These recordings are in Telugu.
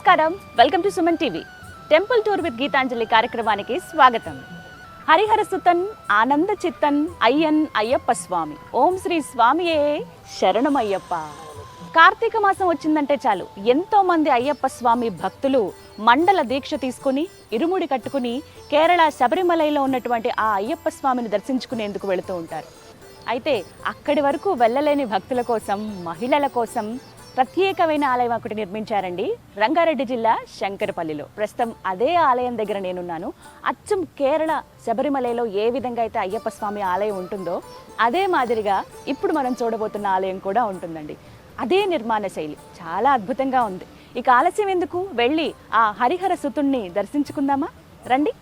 నమస్కారం, welcome to Suman TV. Temple tour with Geetanjali కార్యక్రమానికి స్వాగతం. హరిహర సుతన్ ఆనంద చిత్తన్ అయ్యన్ అయ్యప్ప స్వామి. ఓం శ్రీ స్వామియే శరణమయ్యప్ప. కార్తీక మాసం వచ్చిందంటే చాలు ఎంతో మంది అయ్యప్ప స్వామి భక్తులు మండల దీక్ష తీసుకుని ఇరుముడి కట్టుకుని కేరళ శబరిమలలో ఉన్నటువంటి ఆ అయ్యప్ప స్వామిని దర్శించుకునేందుకు వెళుతూ ఉంటారు. అయితే అక్కడి వరకు వెళ్ళలేని భక్తుల కోసం, మహిళల కోసం ప్రత్యేకమైన ఆలయం ఒకటి నిర్మించారండి రంగారెడ్డి జిల్లా శంకరపల్లిలో. ప్రస్తుతం అదే ఆలయం దగ్గర నేనున్నాను. అచ్చం కేరళ శబరిమలలో ఏ విధంగా అయితే అయ్యప్ప స్వామి ఆలయం ఉంటుందో అదే మాదిరిగా ఇప్పుడు మనం చూడబోతున్న ఆలయం కూడా ఉంటుందండి. అదే నిర్మాణ శైలి చాలా అద్భుతంగా ఉంది. ఇక ఆలస్యం ఎందుకు, వెళ్ళి ఆ హరిహర సుతుణ్ణి దర్శించుకుందామా? రండి.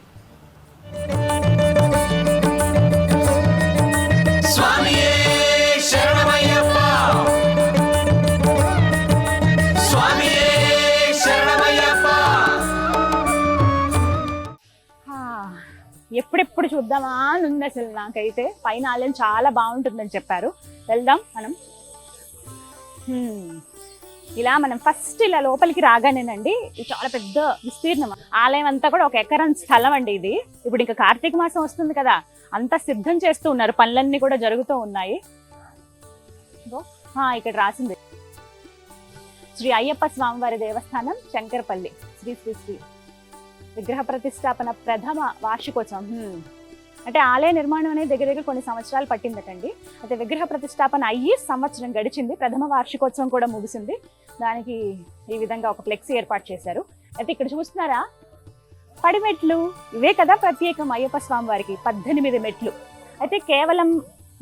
ఎప్పుడెప్పుడు చూద్దామా అని ఉంది అసలు నాకైతే. పైన ఆలయం చాలా బాగుంటుందని చెప్పారు, వెళ్దాం మనం. ఇలా మనం ఫస్ట్ ఇలా లోపలికి రాగానేనండి, ఇది చాలా పెద్ద విస్తీర్ణం. ఆలయం అంతా కూడా 1 ఎకరం స్థలం అండి ఇది. ఇప్పుడు ఇంకా కార్తీక మాసం వస్తుంది కదా, అంతా సిద్ధం చేస్తూ ఉన్నారు, పనులన్నీ కూడా జరుగుతూ ఉన్నాయి. ఇక్కడ రాసింది శ్రీ అయ్యప్ప స్వామివారి దేవస్థానం శంకరపల్లి శ్రీ శ్రీ శ్రీ విగ్రహ ప్రతిష్టాపన ప్రథమ వార్షికోత్సవం. అంటే ఆలయ నిర్మాణం అనేది దగ్గర కొన్ని సంవత్సరాలు పట్టిందటండి. అయితే విగ్రహ ప్రతిష్టాపన అయ్యి సంవత్సరం గడిచింది, ప్రథమ వార్షికోత్సవం కూడా ముగిసింది. దానికి ఈ విధంగా ఒక ఫ్లెక్సీ ఏర్పాటు చేశారు. అయితే ఇక్కడ చూస్తున్నారా, పడిమెట్లు ఇవే కదా ప్రత్యేకం అయ్యప్ప స్వామి వారికి. 18 మెట్లు. అయితే కేవలం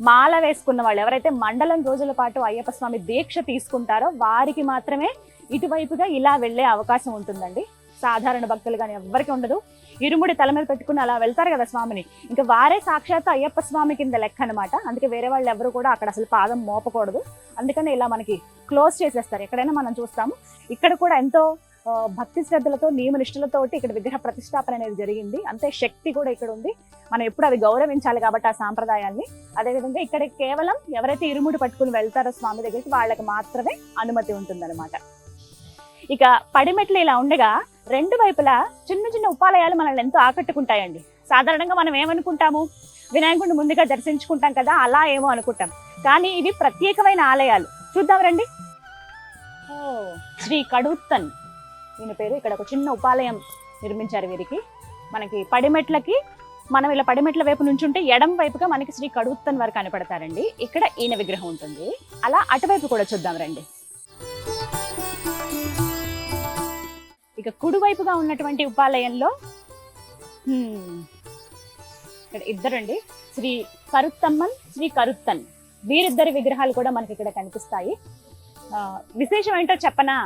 మాల వేసుకున్న వాళ్ళు, ఎవరైతే మండలం రోజుల పాటు అయ్యప్ప స్వామి దీక్ష తీసుకుంటారో వారికి మాత్రమే ఇటువైపుగా ఇలా వెళ్ళే అవకాశం ఉంటుందండి. సాధారణ భక్తులు కానీ ఎవ్వరికి ఉండదు. ఇరుముడి తల మీద పెట్టుకుని అలా వెళ్తారు కదా స్వామిని, ఇంకా వారే సాక్షాత్ అయ్యప్ప స్వామి కింద లెక్క అనమాట. అందుకే వేరే వాళ్ళు ఎవరు కూడా అక్కడ అసలు పాదం మోపకూడదు. అందుకని ఇలా మనకి క్లోజ్ చేసేస్తారు. ఎక్కడైనా మనం చూస్తాము. ఇక్కడ కూడా ఎంతో భక్తి శ్రద్ధలతో, నియమ నిష్ఠలతోటి ఇక్కడ విగ్రహ ప్రతిష్టాపన అనేది జరిగింది. అంతే శక్తి కూడా ఇక్కడ ఉంది. మనం ఎప్పుడు అవి గౌరవించాలి కాబట్టి ఆ సాంప్రదాయాన్ని. అదేవిధంగా ఇక్కడ కేవలం ఎవరైతే ఇరుముడి పట్టుకుని వెళ్తారో స్వామి దగ్గరికి వాళ్ళకి మాత్రమే అనుమతి ఉంటుందన్నమాట. ఇక పడిమెట్లు ఇలా ఉండగా రెండు వైపులా చిన్న చిన్న ఉపాలయాలు మనల్ని ఎంతో ఆకట్టుకుంటాయండి. సాధారణంగా మనం ఏమనుకుంటాము, వినాయకుడిని ముందుగా దర్శించుకుంటాం కదా, అలా ఏమో అనుకుంటాం. కానీ ఇవి ప్రత్యేకమైన ఆలయాలు. చూద్దాం రండి. శ్రీ కడుత్తన్ ఈయన పేరు. ఇక్కడ ఒక చిన్న ఉపాలయం నిర్మించారు వీరికి. మనకి పడిమెట్లకి, మనం ఇలా పడిమెట్ల వైపు నుంచి ఉంటే ఎడం వైపుగా మనకి శ్రీ కడుత్తన్ వారు కనపడతారండి. ఇక్కడ ఈయన విగ్రహం ఉంటుంది. అలా అటువైపు కూడా చూద్దాం రండి. ఇక కుడివైపుగా ఉన్నటువంటి ఉపాలయంలో ఇక్కడ ఇద్దరండి, శ్రీ కరుత్తమ్మన్, శ్రీ కరుత్తన్, వీరిద్దరి విగ్రహాలు కూడా మనకి ఇక్కడ కనిపిస్తాయి. విశేషం ఏంటో చెప్పనా,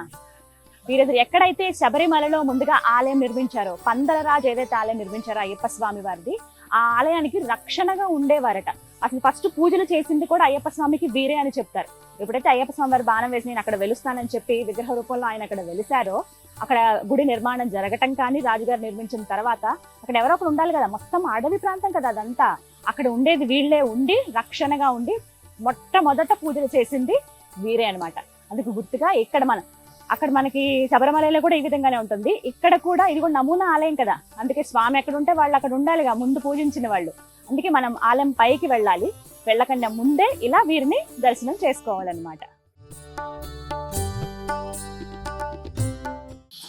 వీరిద్దరు ఎక్కడైతే శబరిమలలో ముందుగా ఆలయం నిర్మించారో, పందలరాజు ఏదైతే ఆలయం నిర్మించారో అయ్యప్ప స్వామి వారిది, ఆ ఆలయానికి రక్షణగా ఉండేవారట. అసలు ఫస్ట్ పూజలు చేసింది కూడా అయ్యప్ప స్వామికి వీరే అని చెప్తారు. ఎప్పుడైతే అయ్యప్ప స్వామి వారి బాణం వేసి నేను అక్కడ వెలుస్తానని చెప్పి విగ్రహ రూపంలో ఆయన అక్కడ వెలిసారో, అక్కడ గుడి నిర్మాణం జరగటం కానీ, రాజుగారు నిర్మించిన తర్వాత అక్కడ ఎవరో ఒకరు ఉండాలి కదా, మొత్తం అడవి ప్రాంతం కదా అదంతా, అక్కడ ఉండేది వీళ్ళే ఉండి రక్షణగా ఉండి మొట్టమొదట పూజలు చేసింది వీరే అనమాట. అందుకు గుర్తుగా ఇక్కడ అక్కడ మనకి శబరిమలలో కూడా ఈ విధంగానే ఉంటుంది. ఇక్కడ కూడా ఇది కూడా నమూనా ఆలయం కదా, అందుకే స్వామి ఎక్కడ ఉంటే వాళ్ళు అక్కడ ఉండాలిగా, ముందు పూజించిన వాళ్ళు. అందుకే మనం ఆలయం పైకి వెళ్ళాలి, వెళ్ళకుండా ముందే ఇలా వీరిని దర్శనం చేసుకోవాలన్నమాట.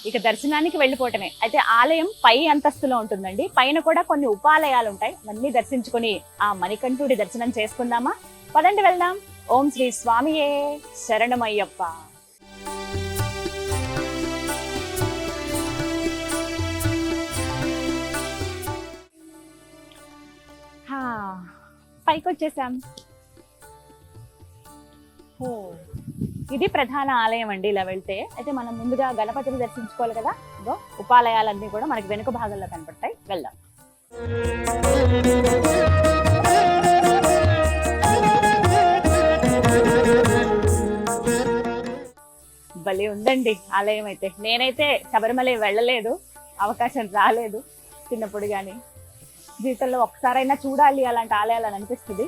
ఇక దర్శనానికి వెళ్ళిపోవటమే. అయితే ఆలయం పై అంతస్తులో ఉంటుందండి. పైన కూడా కొన్ని ఉపాలయాలు ఉంటాయి. అవన్నీ దర్శించుకొని ఆ మణికంఠుడి దర్శనం చేసుకుందామా? పదండి వెళ్దాం. ఓం శ్రీ స్వామియే శరణమయ్యప్ప. పైకి వచ్చేసాం. ఇది ప్రధాన ఆలయం అండి. ఇలా వెళ్తే అయితే మనం ముందుగా గణపతిని దర్శించుకోవాలి కదా. ఇదో ఉపాలయాలన్నీ కూడా మనకి వెనుక భాగంలో కనపడతాయి. వెళ్దాం. భలే ఉందండి ఆలయం అయితే. నేనైతే శబరిమల వెళ్ళలేదు, అవకాశం రాలేదు చిన్నప్పుడు, కానీ జీవితంలో ఒక్కసారైనా చూడాలి అలాంటి ఆలయాలు అని అనిపిస్తుంది.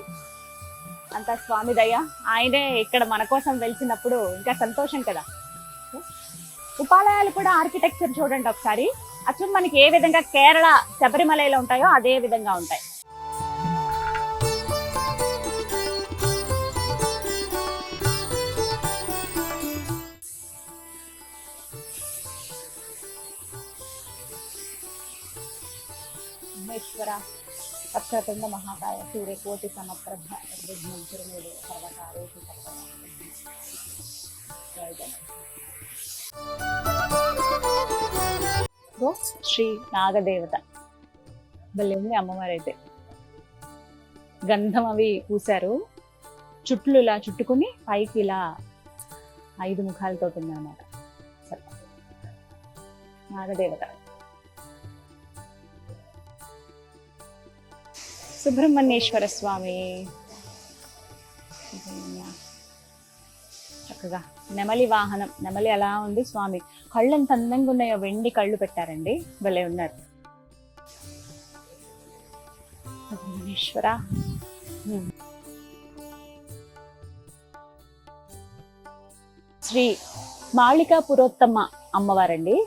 అంతా స్వామి దయ. ఆయనే ఇక్కడ మన కోసం వెలిచినప్పుడు ఇంకా సంతోషం కదా. ఉపాలయాలు కూడా ఆర్కిటెక్చర్ చూడండి ఒకసారి, అచ్చం మనకి ఏ విధంగా కేరళ శబరిమలలో ఉంటాయో అదే విధంగా ఉంటాయి. మహేశ్వర వక్రతుండ మహాకాయ సూర్యకోటి సమప్రభ నిర్విఘ్నం కురుమేదే సర్వకార్యేషు సర్వదా. శ్రీ నాగదేవత భలే ఉంది అమ్మవారు అయితే. గంధం అవి పూసారు, చుట్లు ఇలా చుట్టుకుని పైకి ఇలా 5 ముఖాలతో ఉంది అన్నమాట. నాగదేవత. సుబ్రహ్మణ్యేశ్వర స్వామి చక్కగా నెమలి వాహనం, నెమలి అలా ఉంది. స్వామి కళ్ళు ఎంత అందంగా ఉన్నాయో, వెండి కళ్ళు పెట్టారండి, భలే ఉన్నారు. సుబ్రహ్మణ్యేశ్వర. శ్రీ మాళికా పురోత్తమ అమ్మవారండి.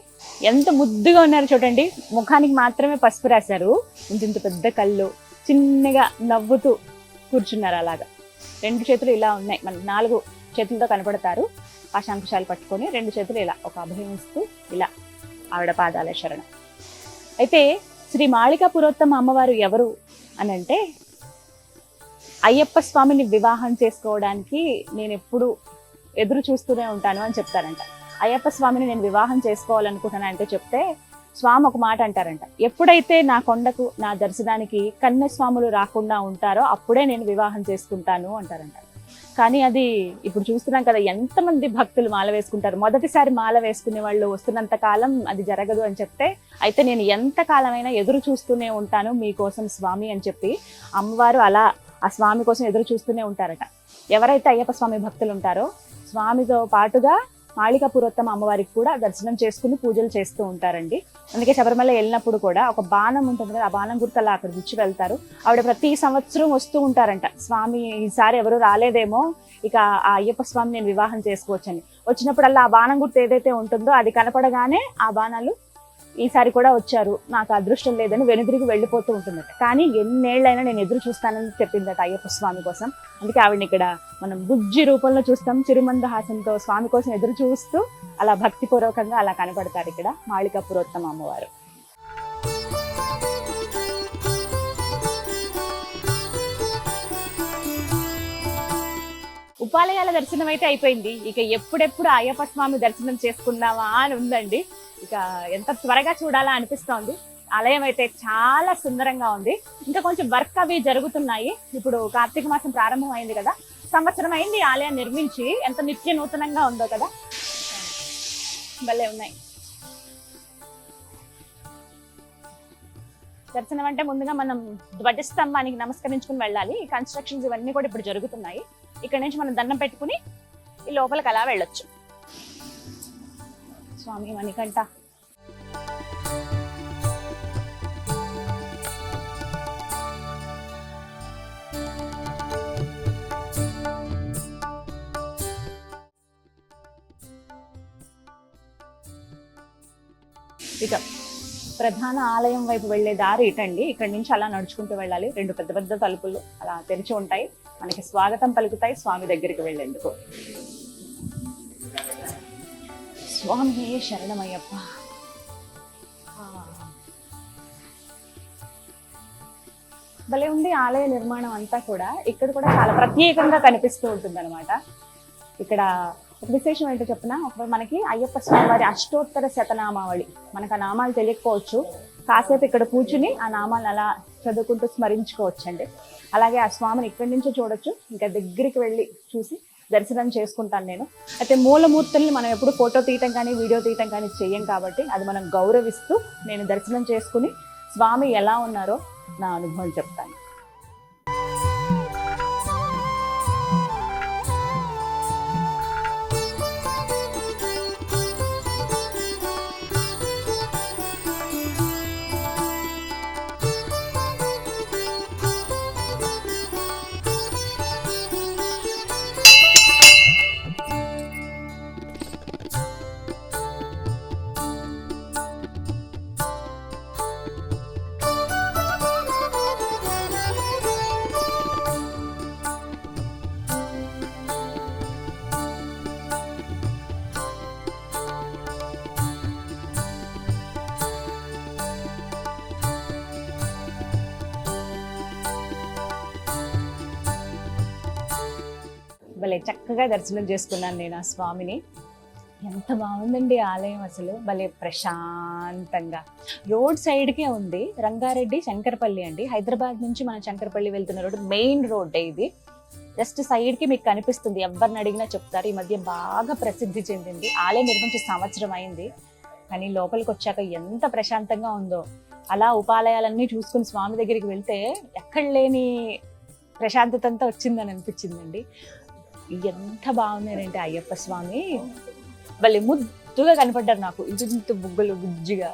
ఎంత ముద్దుగా ఉన్నారు చూడండి. ముఖానికి మాత్రమే పసుపు రాశారు, ఇంత పెద్ద కళ్ళు, చిన్నగా నవ్వుతూ కూర్చున్నారు. అలాగా 2 చేతులు ఇలా ఉన్నాయి, మన 4 చేతులతో కనపడతారు. ఆ శంకుశాలు పట్టుకొని 2 చేతులు ఇలా ఒక అభయం ఇస్తూ ఇలా ఆవిడ పాదాల శరణం. అయితే శ్రీ మాళికా పురోత్తమ అమ్మవారు ఎవరు అని అంటే, అయ్యప్ప స్వామిని వివాహం చేసుకోవడానికి నేను ఎప్పుడు ఎదురు చూస్తూనే ఉంటాను అని చెప్తారంట. అయ్యప్ప స్వామిని నేను వివాహం చేసుకోవాలనుకుంటున్నాను అంటే చెప్తే స్వామి ఒక మాట అంటారంట, ఎప్పుడైతే నా కొండకు నా దర్శనానికి కన్యస్వాములు రాకుండా ఉంటారో అప్పుడే నేను వివాహం చేసుకుంటాను అంటారంట. కానీ అది ఇప్పుడు చూస్తున్నాం కదా, ఎంతమంది భక్తులు మాల వేసుకుంటారు. మొదటిసారి మాల వేసుకునే వాళ్ళు వస్తున్నంత కాలం అది జరగదు అని చెప్తే, అయితే నేను ఎంత కాలమైనా ఎదురు చూస్తూనే ఉంటాను మీకోసం స్వామి అని చెప్పి అమ్మవారు అలా ఆ స్వామి కోసం ఎదురు చూస్తూనే ఉంటారట. ఎవరైతే అయ్యప్ప స్వామి భక్తులు ఉంటారో స్వామితో పాటుగా మాళికా పురోత్తమ అమ్మవారికి కూడా దర్శనం చేసుకుని పూజలు చేస్తూ ఉంటారండి. అందుకే శబరిమల వెళ్ళినప్పుడు కూడా ఒక బాణం ఉంటుంది కదా, ఆ బాణం గుర్తు అలా అక్కడ గుచ్చి వెళ్తారు. ఆవిడ ప్రతి సంవత్సరం వస్తూ ఉంటారంట. స్వామి ఈసారి ఎవరు రాలేదేమో, ఇక ఆ అయ్యప్ప స్వామి నేను వివాహం చేసుకోవచ్చని వచ్చినప్పుడల్లా ఆ బాణం గుర్తు ఏదైతే ఉంటుందో అది కనపడగానే ఆ బాణాలు ఈసారి కూడా వచ్చారు, నాకు అదృష్టం లేదని వెనుదిరిగి వెళ్ళిపోతూ ఉంటుందట. కానీ ఎన్నేళ్ళైనా నేను ఎదురు చూస్తానని చెప్పిందట అయ్యప్ప స్వామి కోసం. అందుకే ఆవిడని ఇక్కడ మనం బుజ్జి రూపంలో చూస్తాం, చిరుమందహాసంతో స్వామి కోసం ఎదురు చూస్తూ అలా భక్తిపూర్వకంగా అలా కనపడతారు ఇక్కడ మాళికా పురోత్తమ అమ్మవారు. ఉపాలయాల దర్శనం అయితే అయిపోయింది. ఇక ఎప్పుడెప్పుడు అయ్యప్ప స్వామి దర్శనం చేసుకుందామా అని ఉందండి. ఇక ఎంత త్వరగా చూడాలా అనిపిస్తోంది. ఆలయం అయితే చాలా సుందరంగా ఉంది. ఇంకా కొంచెం వర్క్ అవి జరుగుతున్నాయి. ఇప్పుడు కార్తీక మాసం ప్రారంభం అయింది కదా, సంవత్సరం అయింది ఆలయం నిర్మించి. ఎంత నిత్య నూతనంగా ఉందో కదా, భలే ఉన్నాయి. దర్శనం అంటే ముందుగా మనం ధ్వజస్తంభానికి నమస్కరించుకుని వెళ్ళాలి. ఈ కన్స్ట్రక్షన్స్ ఇవన్నీ కూడా ఇప్పుడు జరుగుతున్నాయి. ఇక్కడ నుంచి మనం దండం పెట్టుకుని ఈ లోపలికి అలా వెళ్ళొచ్చు. స్వామి మణికంఠ. ఇక ప్రధాన ఆలయం వైపు వెళ్లే దారి ఇటండి. ఇక్కడ నుంచి అలా నడుచుకుంటూ వెళ్ళాలి. 2 పెద్ద పెద్ద తలుపులు అలా తెరిచి ఉంటాయి, మనకి స్వాగతం పలుకుతాయి స్వామి దగ్గరికి వెళ్ళేందుకు. స్వామి శరణమయ్యప్ప. భలే ఉంది ఆలయ నిర్మాణం అంతా కూడా. ఇక్కడ కూడా చాలా ప్రత్యేకంగా కనిపిస్తూ ఉంటుంది అనమాట. ఇక్కడ ఒక విశేషం ఏంటో చెప్పిన, ఒక మనకి అయ్యప్ప స్వామి వారి అష్టోత్తర శతనామావళి, మనకు ఆ నామాలు తెలియకపోవచ్చు, కాసేపు ఇక్కడ కూర్చుని ఆ నామాలను అలా చదువుకుంటూ స్మరించుకోవచ్చు అండి. అలాగే ఆ స్వామిని ఇక్కడి నుంచే చూడొచ్చు. ఇంకా దగ్గరికి వెళ్ళి చూసి దర్శనం చేసుకుంటాను నేను. అయితే మూలమూర్తుల్ని మనం ఎప్పుడు ఫోటో తీయటం కానీ వీడియో తీయటం కానీ చెయ్యం కాబట్టి అది మనం గౌరవిస్తూ నేను దర్శనం చేసుకుని స్వామి ఎలా ఉన్నారో నా అనుభవం చెప్తాను. భలే చక్కగా దర్శనం చేసుకున్నాను నేను ఆ స్వామిని. ఎంత బాగుందండి ఆలయం, అసలు భలే ప్రశాంతంగా. రోడ్ సైడ్కే ఉంది, రంగారెడ్డి శంకరపల్లి అండి. హైదరాబాద్ నుంచి మనం శంకరపల్లి వెళ్తున్న రోడ్, మెయిన్ రోడ్ ఇది. జస్ట్ సైడ్కి మీకు కనిపిస్తుంది, ఎవరిని అడిగినా చెప్తారు. ఈ మధ్య బాగా ప్రసిద్ధి చెందింది. ఆలయం నిర్మించి సంవత్సరం అయింది, కానీ లోపలికి వచ్చాక ఎంత ప్రశాంతంగా ఉందో. అలా ఉపాలయాలన్నీ చూసుకుని స్వామి దగ్గరికి వెళ్తే ఎక్కడ లేని ప్రశాంతత అంతా వచ్చిందని అనిపించిందండి. ఎంత బాగున్నారంటే అయ్యప్ప స్వామి, భలే ముద్దుగా కనపడ్డారు నాకు. ఇంత బుగ్గలు బుజ్జిగా,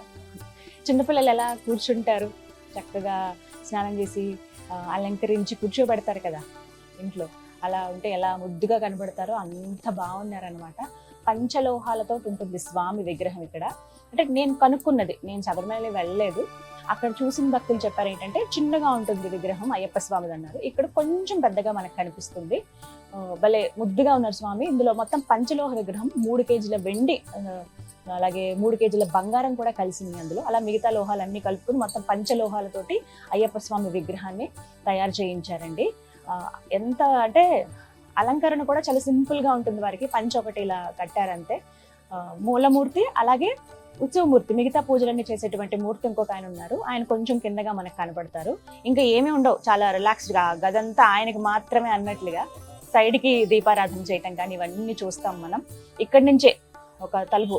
చిన్నపిల్లలు ఎలా కూర్చుంటారు చక్కగా స్నానం చేసి అలంకరించి కూర్చోబెడతారు కదా ఇంట్లో, అలా ఉంటే ఎలా ముద్దుగా కనబడతారో అంత బాగున్నారనమాట. పంచలోహాలతో ఉంటుంది స్వామి విగ్రహం ఇక్కడ. అంటే నేను కనుక్కున్నది, నేను శబరిమల వెళ్ళలేదు, అక్కడ చూసిన భక్తులు చెప్పారు ఏంటంటే చిన్నగా ఉంటుంది విగ్రహం అయ్యప్ప స్వామిది అన్నారు. ఇక్కడ కొంచెం పెద్దగా మనకు కనిపిస్తుంది. భలే ముద్దుగా ఉన్నారు స్వామి. ఇందులో మొత్తం పంచలోహ విగ్రహం, 3 కేజీల వెండి, అలాగే 3 కేజీల బంగారం కూడా కలిసింది అందులో. అలా మిగతా లోహాలన్నీ కలుపుకుని మొత్తం పంచలోహాలతోటి అయ్యప్ప స్వామి విగ్రహాన్ని తయారు చేయించారండి. ఎంత అంటే అలంకరణ కూడా చాలా సింపుల్ గా ఉంటుంది. వారికి పంచ ఒకటి ఇలా కట్టారంతే. మూలమూర్తి, అలాగే ఉత్సవమూర్తి, మిగతా పూజలన్నీ చేసేటువంటి మూర్తి ఇంకొక ఆయన ఉన్నారు. ఆయన కొంచెం కిందగా మనకు కనపడతారు. ఇంకా ఏమీ ఉండవు, చాలా రిలాక్స్డ్ గా గదంతా ఆయనకి మాత్రమే అన్నట్లుగా సైడ్ కి దీపారాధన చేయటం కానీ ఇవన్నీ చూస్తాం మనం. ఇక్కడి నుంచే ఒక తలుపు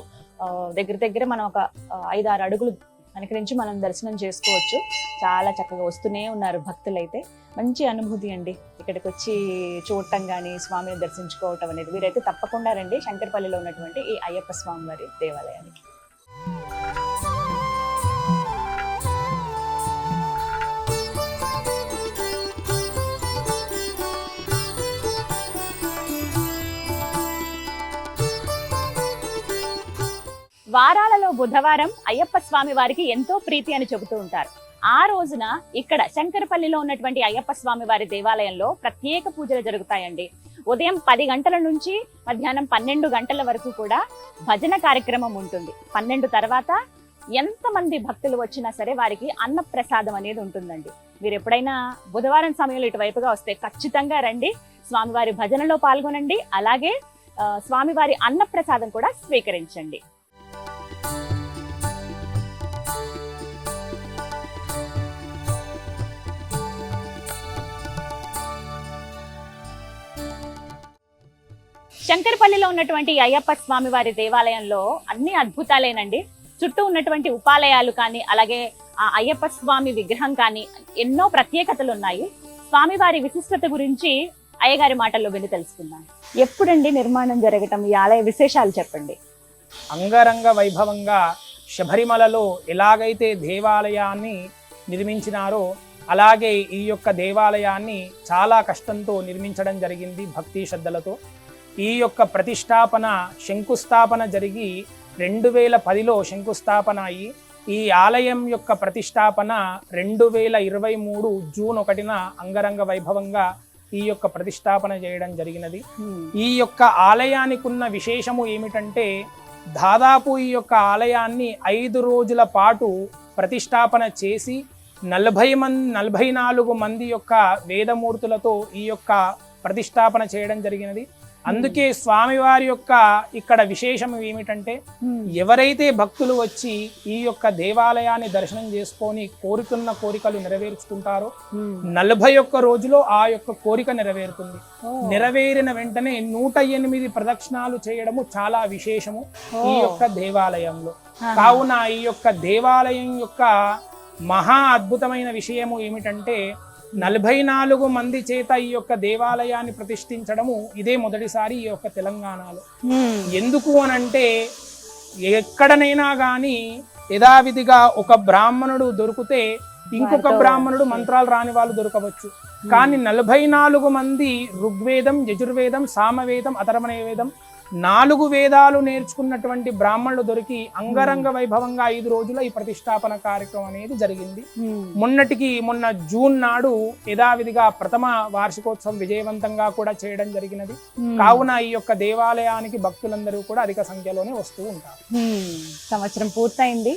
దగ్గర మనం ఒక 5-6 అడుగులు వెనక నుంచి మనం దర్శనం చేసుకోవచ్చు. చాలా చక్కగా వస్తూనే ఉన్నారు భక్తులైతే. మంచి అనుభూతి అండి ఇక్కడికి వచ్చి చూడటం కానీ స్వామిని దర్శించుకోవటం అనేది. వీరైతే తప్పకుండా రండి శంకరపల్లిలో ఉన్నటువంటి ఈ అయ్యప్ప స్వామి వారి దేవాలయానికి. వారాలలో బుధవారం అయ్యప్ప స్వామి వారికి ఎంతో ప్రీతి అని చెబుతూ ఉంటారు. ఆ రోజున ఇక్కడ శంకరపల్లిలో ఉన్నటువంటి అయ్యప్ప స్వామి వారి దేవాలయంలో ప్రత్యేక పూజలు జరుగుతాయండి. ఉదయం 10 గంటల నుంచి మధ్యాహ్నం 12 గంటల వరకు కూడా భజన కార్యక్రమం ఉంటుంది. 12 తర్వాత ఎంతమంది భక్తులు వచ్చినా సరే వారికి అన్నప్రసాదం అనేది ఉంటుందండి. మీరు ఎప్పుడైనా బుధవారం సమయంలో ఇటువైపుగా వస్తే ఖచ్చితంగా రండి, స్వామివారి భజనలో పాల్గొనండి, అలాగే స్వామివారి అన్నప్రసాదం కూడా స్వీకరించండి. శంకరపల్లిలో ఉన్నటువంటి అయ్యప్ప స్వామి వారి దేవాలయంలో అన్ని అద్భుతాలేనండి. చుట్టూ ఉన్నటువంటి ఉపాలయాలు కానీ, అలాగే ఆ అయ్యప్ప స్వామి విగ్రహం కానీ ఎన్నో ప్రత్యేకతలు ఉన్నాయి. స్వామివారి విశిష్టత గురించి అయ్యగారి మాటల్లో విని తెలుసుకుందాం. ఎప్పుడండి నిర్మాణం జరగటం, ఈ ఆలయ విశేషాలు చెప్పండి. అంగరంగ వైభవంగా శబరిమలలో ఎలాగైతే దేవాలయాన్ని నిర్మించినారో అలాగే ఈ యొక్క దేవాలయాన్ని చాలా కష్టంతో నిర్మించడం జరిగింది, భక్తి శ్రద్ధలతో. ఈ యొక్క ప్రతిష్టాపన శంకుస్థాపన జరిగి 2010లో శంకుస్థాపన అయ్యి ఈ ఆలయం యొక్క ప్రతిష్టాపన 2023 జూన్ 1న అంగరంగ వైభవంగా ఈ యొక్క ప్రతిష్టాపన చేయడం జరిగినది. ఈ యొక్క ఆలయానికి ఉన్న విశేషము ఏమిటంటే దాదాపు ఈ యొక్క ఆలయాన్ని 5 రోజుల పాటు ప్రతిష్టాపన చేసి 44 మంది యొక్క వేదమూర్తులతో ఈ యొక్క ప్రతిష్టాపన చేయడం జరిగినది. అందుకే స్వామివారి యొక్క ఇక్కడ విశేషం ఏమిటంటే ఎవరైతే భక్తులు వచ్చి ఈ యొక్క దేవాలయాన్ని దర్శనం చేసుకొని కోరుకున్న కోరికలు నెరవేర్చుకుంటారో 41 రోజులో ఆ యొక్క కోరిక నెరవేరుతుంది. నెరవేరిన వెంటనే 108 ప్రదక్షిణాలు చేయడము చాలా విశేషము ఈ యొక్క దేవాలయంలో. కావున ఈ యొక్క దేవాలయం యొక్క మహా అద్భుతమైన విషయము ఏమిటంటే 44 మంది చేత ఈ యొక్క దేవాలయాన్ని ప్రతిష్ఠించడము ఇదే మొదటిసారి ఈ యొక్క తెలంగాణలో. ఎందుకు అనంటే ఎక్కడనైనా కానీ యథావిధిగా ఒక బ్రాహ్మణుడు దొరికితే ఇంకొక బ్రాహ్మణుడు మంత్రాలు రాని వాళ్ళు దొరకవచ్చు. కానీ 44 మంది ఋగ్వేదం, యజుర్వేదం, సామవేదం, అథర్వణ వేదం 4 వేదాలు నేర్చుకున్నటువంటి బ్రాహ్మణులు దొరికి అంగరంగ వైభవంగా 5 రోజుల ఈ ప్రతిష్టాపన కార్యక్రమం అనేది జరిగింది. మొన్న జూన్ నాడు యథావిధిగా ప్రథమ వార్షికోత్సవం విజయవంతంగా కూడా చేయడం జరిగినది. కావున ఈ యొక్క దేవాలయానికి భక్తులందరూ కూడా అధిక సంఖ్యలోనే వస్తూ ఉంటారు. సంవత్సరం పూర్తయింది,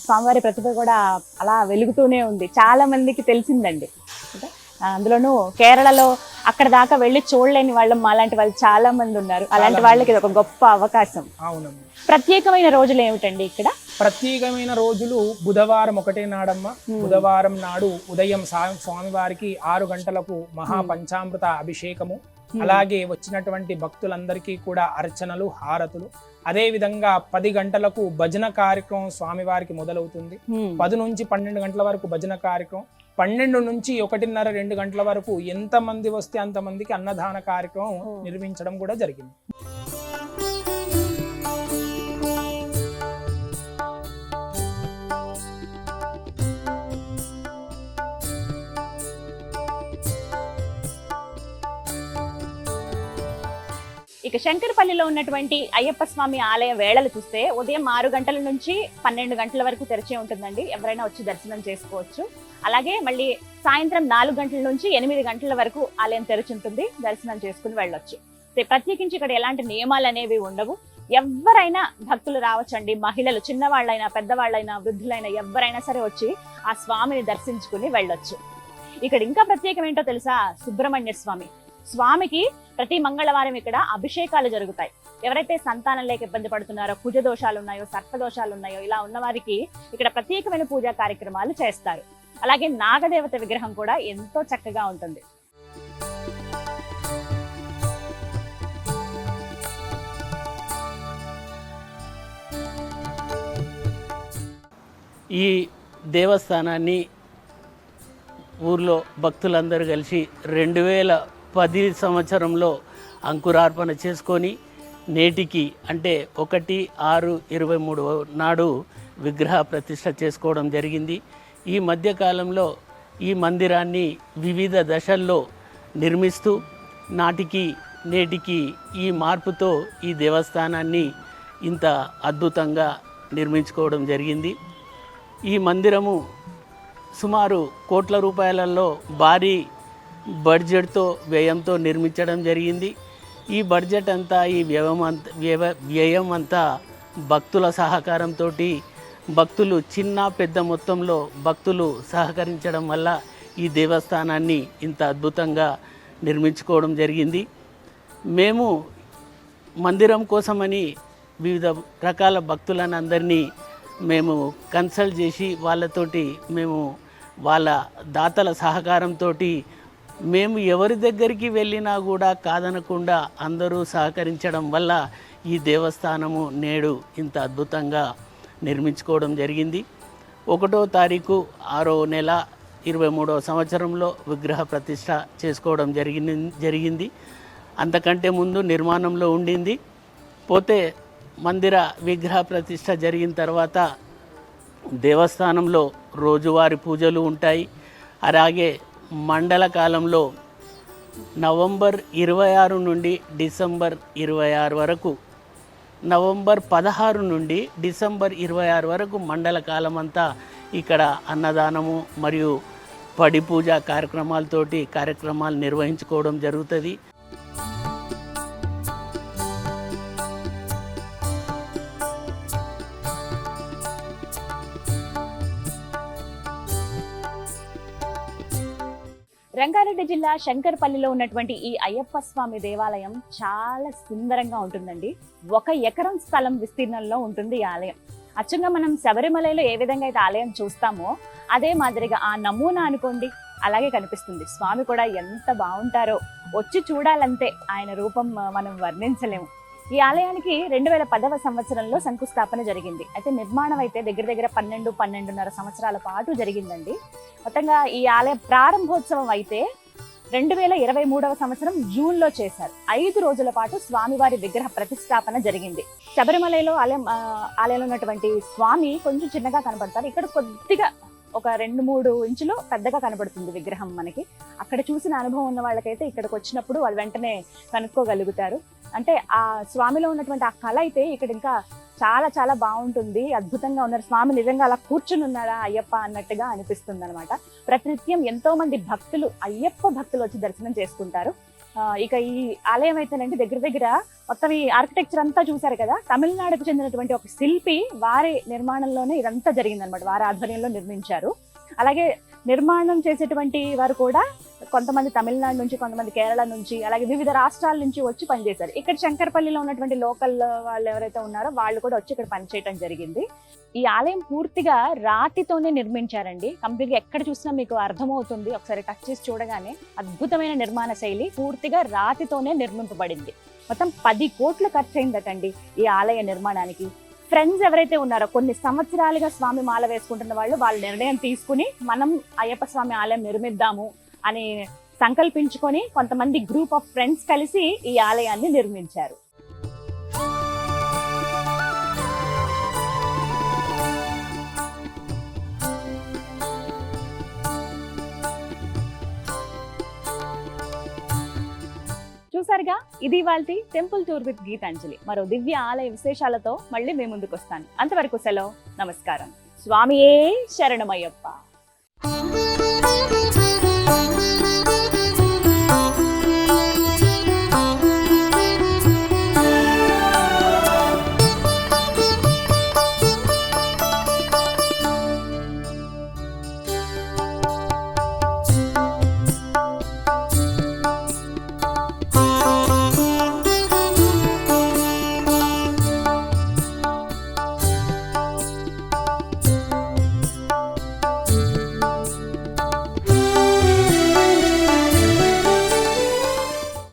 స్వామివారి ప్రతిభ కూడా అలా వెలుగుతూనే ఉంది, చాలా మందికి తెలిసిందండి. అందులోనూ కేరళలో అక్కడ దాకా వెళ్ళి చూడలేని వాళ్ళు అలాంటి వాళ్ళు చాలా మంది ఉన్నారు. అలాంటి వాళ్ళకి ఇది ఒక గొప్ప అవకాశం. అవునమ్మా. ప్రత్యేకమైన రోజులు ఏమిటండి ఇక్కడ? ప్రత్యేకమైన రోజులు బుధవారం ఒకటే నాడమ్మ. బుధవారం నాడు ఉదయం స్వామివారికి 6 గంటలకు మహాపంచామృత అభిషేకము, అలాగే వచ్చినటువంటి భక్తులందరికీ కూడా అర్చనలు, హారతులు. అదే విధంగా 10 గంటలకు భజన కార్యక్రమం స్వామివారికి మొదలవుతుంది. 10 నుంచి 12 గంటల వరకు భజన కార్యక్రమం. 12 నుంచి 1:30, 2 గంటల వరకు ఎంత మంది వస్తే అంతమందికి అన్నదాన కార్యక్రమం నిర్మించడం కూడా జరిగింది. ఇక శంకరపల్లిలో ఉన్నటువంటి అయ్యప్ప స్వామి ఆలయ వేళలు చూస్తే ఉదయం 6 గంటల నుంచి 12 గంటల వరకు తెరిచే ఉంటుందండి. ఎవరైనా వచ్చి దర్శనం చేసుకోవచ్చు. అలాగే మళ్ళీ సాయంత్రం 4 గంటల నుంచి 8 గంటల వరకు ఆలయం తెరిచి ఉంటుంది. దర్శనం చేసుకుని వెళ్ళొచ్చు. ప్రత్యేకించి ఇక్కడ ఎలాంటి నియమాలు అనేవి ఉండవు. ఎవరైనా భక్తులు రావచ్చండి. మహిళలు, చిన్నవాళ్ళైనా, పెద్దవాళ్ళైనా, వృద్ధులైనా ఎవరైనా సరే వచ్చి ఆ స్వామిని దర్శించుకుని వెళ్ళొచ్చు. ఇక్కడ ఇంకా ప్రత్యేకం ఏంటో తెలుసా? సుబ్రహ్మణ్య స్వామి. స్వామికి ప్రతి మంగళవారం ఇక్కడ అభిషేకాలు జరుగుతాయి. ఎవరైతే సంతానం లేక ఇబ్బంది పడుతున్నారో, కుజ దోషాలు ఉన్నాయో, సర్పదోషాలు ఉన్నాయో, ఇలా ఉన్న వారికి ఇక్కడ ప్రత్యేకమైన పూజా కార్యక్రమాలు చేస్తారు. అలాగే నాగదేవత విగ్రహం కూడా ఎంతో చక్కగా ఉంటుంది. ఈ దేవస్థానాన్ని ఊర్లో భక్తులందరూ కలిసి 2010 సంవత్సరంలో అంకురార్పణ చేసుకొని నేటికి అంటే 1/6/23 నాడు విగ్రహ ప్రతిష్ఠ చేసుకోవడం జరిగింది. ఈ మధ్యకాలంలో ఈ మందిరాన్ని వివిధ దశల్లో నిర్మిస్తూ నాటికి నేటికి ఈ మార్పుతో ఈ దేవస్థానాన్ని ఇంత అద్భుతంగా నిర్మించుకోవడం జరిగింది. ఈ మందిరము సుమారు కోట్ల రూపాయలలో భారీ బడ్జెట్తో వ్యయంతో నిర్మించడం జరిగింది. ఈ బడ్జెట్ అంతా, ఈ వ్యయం అంతా భక్తుల సహకారంతో, భక్తులు చిన్న పెద్ద మొత్తంలో భక్తులు సహకరించడం వల్ల ఈ దేవస్థానాన్ని ఇంత అద్భుతంగా నిర్మించుకోవడం జరిగింది. మేము మందిరం కోసమని వివిధ రకాల భక్తులను అందరినీ మేము కన్సల్ట్ చేసి వాళ్ళతోటి మేము వాళ్ళ దాతల సహకారంతో మేము ఎవరి దగ్గరికి వెళ్ళినా కూడా కాదనకుండా అందరూ సహకరించడం వల్ల ఈ దేవస్థానము నేడు ఇంత అద్భుతంగా నిర్మించుకోవడం జరిగింది. 1వ తారీఖు 6వ నెల 23వ సంవత్సరంలో విగ్రహ ప్రతిష్ఠ చేసుకోవడం జరిగింది. అంతకంటే ముందు నిర్మాణంలో ఉండింది. పోతే మందిర విగ్రహ ప్రతిష్ఠ జరిగిన తర్వాత దేవస్థానంలో రోజువారీ పూజలు ఉంటాయి. అలాగే మండల కాలంలో నవంబర్ 26 నుండి డిసెంబర్ 26 వరకు, నవంబర్ 16 నుండి డిసెంబర్ 26 వరకు మండల కాలం అంతా ఇక్కడ అన్నదానము మరియు పడి పూజ కార్యక్రమాలు నిర్వహించుకోవడం జరుగుతుంది. రంగారెడ్డి జిల్లా శంకరపల్లిలో ఉన్నటువంటి ఈ అయ్యప్ప స్వామి దేవాలయం చాలా సుందరంగా ఉంటుందండి. 1 ఎకరం స్థలం విస్తీర్ణంలో ఉంటుంది ఈ ఆలయం. అచ్చంగా మనం శబరిమలలో ఏ విధంగా అయితే ఆలయం చూస్తామో అదే మాదిరిగా ఆ నమూనా అనుకోండి అలాగే కనిపిస్తుంది. స్వామి కూడా ఎంత బాగుంటారో, వచ్చి చూడాలంతే. ఆయన రూపం మనం వర్ణించలేము. ఈ ఆలయానికి 2010వ సంవత్సరంలో శంకుస్థాపన జరిగింది. అయితే నిర్మాణం అయితే దగ్గర 12-12.5 సంవత్సరాల పాటు జరిగిందండి. మొత్తంగా ఈ ఆలయ ప్రారంభోత్సవం అయితే 2023వ సంవత్సరం జూన్లో చేశారు. 5 రోజుల పాటు స్వామివారి విగ్రహ ప్రతిష్టాపన జరిగింది. శబరిమలలో ఆలయంలో ఉన్నటువంటి స్వామి కొంచెం చిన్నగా కనబడతారు. ఇక్కడ కొద్దిగా ఒక 2-3 ఇంచులు పెద్దగా కనబడుతుంది విగ్రహం మనకి. అక్కడ చూసిన అనుభవం ఉన్న వాళ్ళకైతే ఇక్కడికి వచ్చినప్పుడు వాళ్ళు వెంటనే కనుక్కోగలుగుతారు. అంటే ఆ స్వామిలో ఉన్నటువంటి ఆ కళ అయితే ఇక్కడ ఇంకా చాలా చాలా బాగుంటుంది. అద్భుతంగా ఉన్నారు స్వామి. నిజంగా అలా కూర్చుని ఉన్నారా అయ్యప్ప అన్నట్టుగా అనిపిస్తుంది అనమాట. ప్రతినిత్యం ఎంతో మంది భక్తులు, అయ్యప్ప భక్తులు వచ్చి దర్శనం చేసుకుంటారు. ఇక ఈ ఆలయం అయితేనండి దగ్గర మొత్తం ఈ ఆర్కిటెక్చర్ అంతా చూసారు కదా, తమిళనాడుకు చెందినటువంటి ఒక శిల్పి వారి నిర్మాణంలోనే ఇదంతా జరిగిందనమాట. వారి ఆధ్వర్యంలో నిర్మించారు. అలాగే నిర్మాణం చేసేటువంటి వారు కూడా కొంతమంది తమిళనాడు నుంచి, కొంతమంది కేరళ నుంచి, అలాగే వివిధ రాష్ట్రాల నుంచి వచ్చి పనిచేశారు. ఇక్కడ శంకరపల్లిలో ఉన్నటువంటి లోకల్ వాళ్ళు ఎవరైతే ఉన్నారో వాళ్ళు కూడా వచ్చి ఇక్కడ పనిచేయడం జరిగింది. ఈ ఆలయం పూర్తిగా రాతితోనే నిర్మించారండి. కంప్లీట్ గా ఎక్కడ చూసినా మీకు అర్థమవుతుంది, ఒకసారి టచ్ చేసి చూడగానే. అద్భుతమైన నిర్మాణ శైలి, పూర్తిగా రాతితోనే నిర్మింపబడింది. మొత్తం 10 కోట్లు ఖర్చు అయిందటండి ఈ ఆలయ నిర్మాణానికి. ఫ్రెండ్స్ ఎవరైతే ఉన్నారో, కొన్ని సంవత్సరాలుగా స్వామి మాల వేసుకుంటున్న వాళ్ళు నిర్ణయం తీసుకుని మనం అయ్యప్ప స్వామి ఆలయం నిర్మిద్దాము అని సంకల్పించుకొని కొంతమంది గ్రూప్ ఆఫ్ ఫ్రెండ్స్ కలిసి ఈ ఆలయాన్ని నిర్మించారు. చూసారుగా, ఇది ఇవాల్టి టెంపుల్ టూర్ విత్ గీతాంజలి. మరో దివ్య ఆలయ విశేషాలతో మళ్ళీ మీ ముందుకు వస్తాను. అంతవరకు సెలవు, నమస్కారం. స్వామియే శరణమయ్యప్ప.